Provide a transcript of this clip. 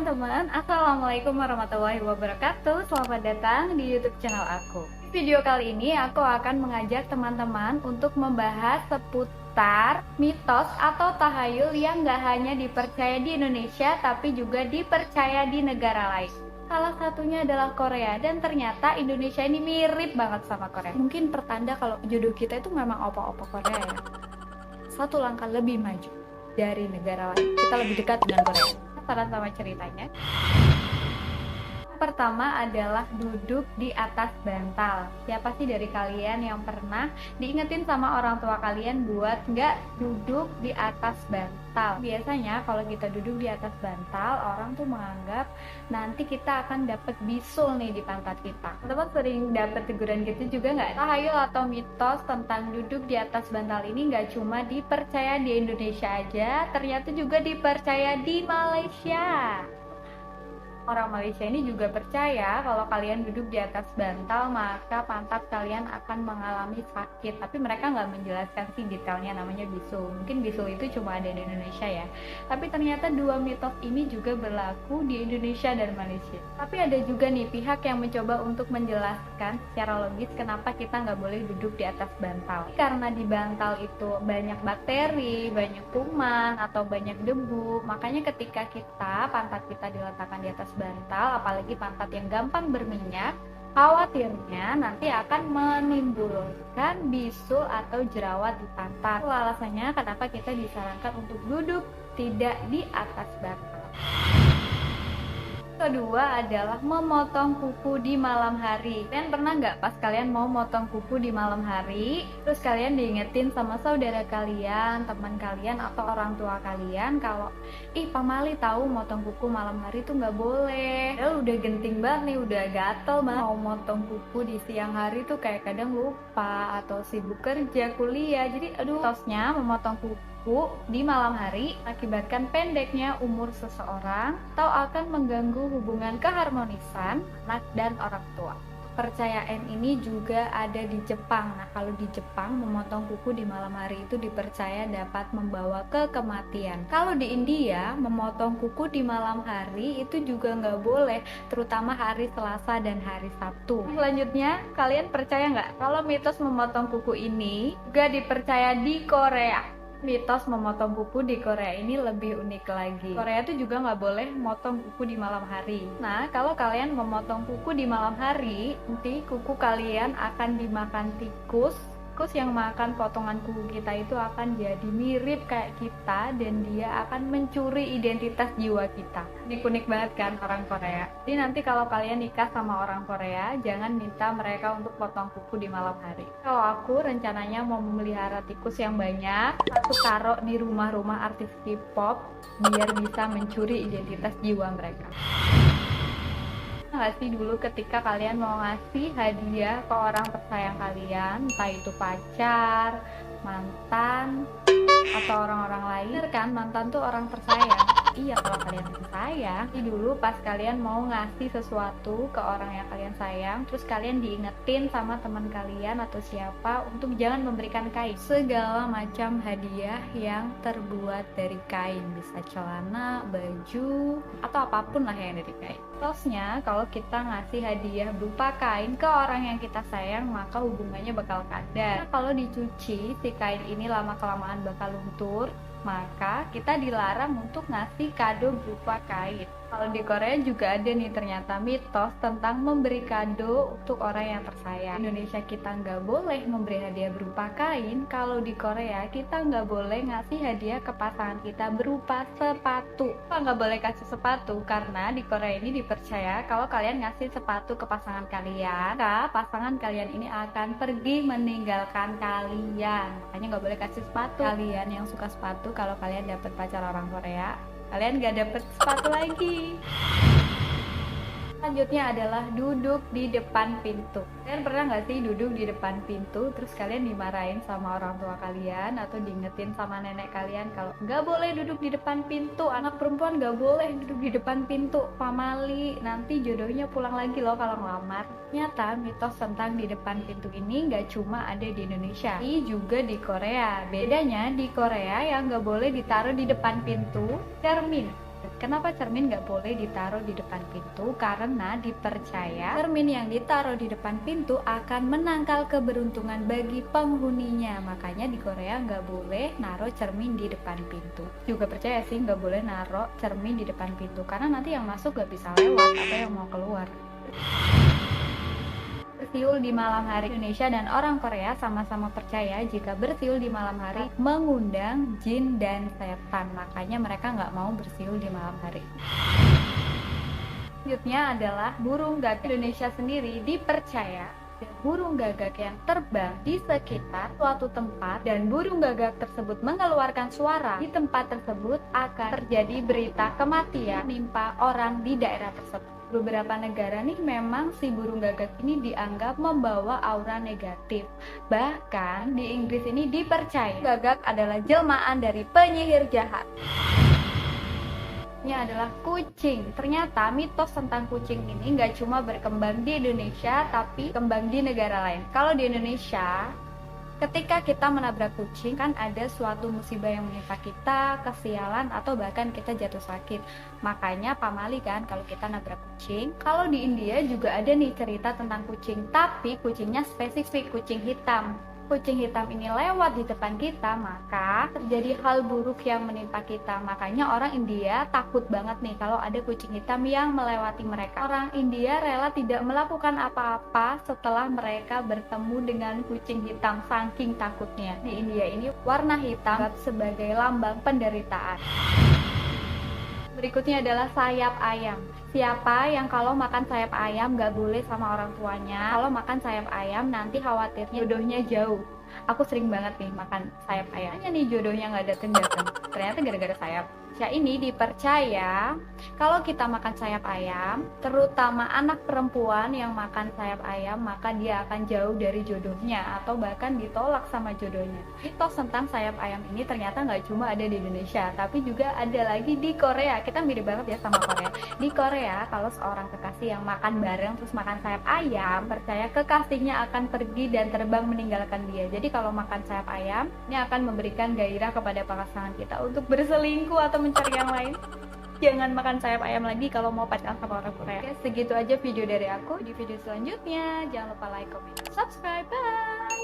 teman-teman, Assalamualaikum warahmatullahi wabarakatuh. Selamat datang di YouTube channel aku. Video kali ini aku akan mengajak teman-teman untuk membahas seputar mitos atau tahayul yang gak hanya dipercaya di Indonesia tapi juga dipercaya di negara lain. Salah satunya adalah Korea, dan ternyata Indonesia ini mirip banget sama Korea. Mungkin pertanda kalau jodoh kita itu memang opa-opa Korea ya. Satu langkah lebih maju dari negara lain, kita lebih dekat dengan Korea. Penasaran sama ceritanya? Pertama adalah duduk di atas bantal. Siapa sih dari kalian yang pernah diingetin sama orang tua kalian buat nggak duduk di atas bantal? Biasanya kalau kita duduk di atas bantal, orang tuh menganggap nanti kita akan dapat bisul nih di pantat kita. Teman sering dapat teguran gitu juga nggak? Tahayul atau mitos tentang duduk di atas bantal ini nggak cuma dipercaya di Indonesia aja, ternyata juga dipercaya di Malaysia. Orang Malaysia ini juga percaya kalau kalian duduk di atas bantal maka pantat kalian akan mengalami sakit. Tapi mereka nggak menjelaskan sih detailnya, namanya bisul. Mungkin bisul itu cuma ada di Indonesia ya. Tapi ternyata dua mitos ini juga berlaku di Indonesia dan Malaysia. Tapi ada juga nih pihak yang mencoba untuk menjelaskan secara logis kenapa kita nggak boleh duduk di atas bantal. Karena di bantal itu banyak bakteri, banyak kuman, atau banyak debu. Makanya ketika pantat kita diletakkan di atas bantal, apalagi pantat yang gampang berminyak, khawatirnya nanti akan menimbulkan bisul atau jerawat di pantat. Itu alasannya kenapa kita disarankan untuk duduk tidak di atas bantal. Kedua adalah memotong kuku di malam hari. Kalian pernah nggak pas kalian mau motong kuku di malam hari, terus kalian diingetin sama saudara kalian, teman kalian, atau orang tua kalian kalau pamali tahu motong kuku malam hari tuh nggak boleh. Udah genting banget nih, udah gatel banget. Mau motong kuku di siang hari tuh kayak kadang lupa atau sibuk kerja, kuliah. Jadi tosnya memotong kuku di malam hari mengakibatkan pendeknya umur seseorang atau akan mengganggu hubungan keharmonisan anak dan orang tua. Percayaan ini juga ada di Jepang. Nah, kalau di Jepang memotong kuku di malam hari itu dipercaya dapat membawa ke kematian. Kalau di India memotong kuku di malam hari itu juga nggak boleh, terutama hari Selasa dan hari Sabtu. Selanjutnya, kalian percaya nggak kalau mitos memotong kuku ini juga dipercaya di Korea? Mitos memotong kuku di Korea ini lebih unik lagi. Korea tuh juga nggak boleh motong kuku di malam hari. Nah, kalau kalian memotong kuku di malam hari, nanti kuku kalian akan dimakan tikus. Tikus yang makan potongan kuku kita itu akan jadi mirip kayak kita, dan dia akan mencuri identitas jiwa kita. Ini unik banget kan orang Korea. Jadi nanti kalau kalian nikah sama orang Korea, jangan minta mereka untuk potong kuku di malam hari. Kalau aku rencananya mau memelihara tikus yang banyak, aku taruh di rumah-rumah artis K-pop biar bisa mencuri identitas jiwa mereka. Nggak sih dulu ketika kalian mau ngasih hadiah ke orang tersayang kalian, entah itu pacar, mantan, atau orang-orang lain? Bener kan, mantan tuh orang tersayang. Iya, kalau kalian sayang. Jadi dulu pas kalian mau ngasih sesuatu ke orang yang kalian sayang, terus kalian diingetin sama teman kalian atau siapa untuk jangan memberikan kain. Segala macam hadiah yang terbuat dari kain, bisa celana, baju, atau apapun lah yang dari kain. Terusnya kalau kita ngasih hadiah berupa kain ke orang yang kita sayang, maka hubungannya bakal kandas. Nah, kalau dicuci, si kain ini lama-kelamaan bakal luntur, maka kita dilarang untuk ngasih kado berupa kain. Kalau di Korea juga ada nih ternyata mitos tentang memberi kado untuk orang yang tersayang. Di Indonesia kita nggak boleh memberi hadiah berupa kain. Kalau di Korea kita nggak boleh ngasih hadiah ke pasangan kita berupa sepatu. Kita nggak boleh kasih sepatu karena di Korea ini dipercaya kalau kalian ngasih sepatu ke pasangan kalian, maka pasangan kalian ini akan pergi meninggalkan kalian. Makanya nggak boleh kasih sepatu. Kalian yang suka sepatu, kalau kalian dapet pacar orang Korea, kalian gak dapet sepatu lagi. Selanjutnya adalah duduk di depan pintu. Kalian pernah nggak sih duduk di depan pintu terus kalian dimarahin sama orang tua kalian atau diingetin sama nenek kalian kalau nggak boleh duduk di depan pintu, anak perempuan nggak boleh duduk di depan pintu, pamali nanti jodohnya pulang lagi loh kalau ngelamar. Ternyata mitos tentang di depan pintu ini nggak cuma ada di Indonesia, tapi juga di Korea. Bedanya di Korea yang nggak boleh ditaruh di depan pintu cermin. Kenapa cermin nggak boleh ditaruh di depan pintu? Karena dipercaya cermin yang ditaruh di depan pintu akan menangkal keberuntungan bagi penghuninya. Makanya di Korea nggak boleh naruh cermin di depan pintu. Juga percaya sih nggak boleh naruh cermin di depan pintu, karena nanti yang masuk nggak bisa lewat atau yang mau keluar. Bersiul di malam hari. Indonesia dan orang Korea sama-sama percaya jika bersiul di malam hari mengundang jin dan setan. Makanya mereka nggak mau bersiul di malam hari. Selanjutnya adalah burung gagak. Indonesia sendiri dipercaya burung gagak yang terbang di sekitar suatu tempat dan burung gagak tersebut mengeluarkan suara di tempat tersebut akan terjadi berita kematian menimpa orang di daerah tersebut. Beberapa negara nih memang si burung gagak ini dianggap membawa aura negatif. Bahkan di Inggris ini dipercaya gagak adalah jelmaan dari penyihir jahat. Ini adalah kucing. Ternyata mitos tentang kucing ini nggak cuma berkembang di Indonesia, tapi kembang di negara lain. Kalau di Indonesia, ketika kita menabrak kucing, kan ada suatu musibah yang menimpa kita, kesialan, atau bahkan kita jatuh sakit. Makanya pamali kan kalau kita nabrak kucing. Kalau di India juga ada nih cerita tentang kucing, tapi kucingnya spesifik, kucing hitam. Kucing hitam ini lewat di depan kita, maka terjadi hal buruk yang menimpa kita. Makanya orang India takut banget nih kalau ada kucing hitam yang melewati mereka. Orang India rela tidak melakukan apa-apa setelah mereka bertemu dengan kucing hitam, saking takutnya. Di India ini warna hitam sebagai lambang penderitaan. Berikutnya adalah sayap ayam. Siapa yang kalau makan sayap ayam gak boleh sama orang tuanya? Kalau makan sayap ayam nanti khawatirnya jodohnya jauh. Aku sering banget nih makan sayap ayam. Hanya nih jodohnya gak dateng-dateng. Ternyata gara-gara sayap. Ini dipercaya kalau kita makan sayap ayam, terutama anak perempuan yang makan sayap ayam, maka dia akan jauh dari jodohnya atau bahkan ditolak sama jodohnya. Mitos tentang sayap ayam ini ternyata nggak cuma ada di Indonesia, tapi juga ada lagi di Korea. Kita mirip banget ya sama Korea. Di Korea, kalau seorang kekasih yang makan bareng terus makan sayap ayam, percaya kekasihnya akan pergi dan terbang meninggalkan dia. Jadi kalau makan sayap ayam, ini akan memberikan gairah kepada pasangan kita untuk berselingkuh atau mencari yang lain. Jangan makan sayap ayam lagi kalau mau pacaran sama orang Korea. Oke, segitu aja video dari aku. Di video selanjutnya jangan lupa like, comment, subscribe. Bye.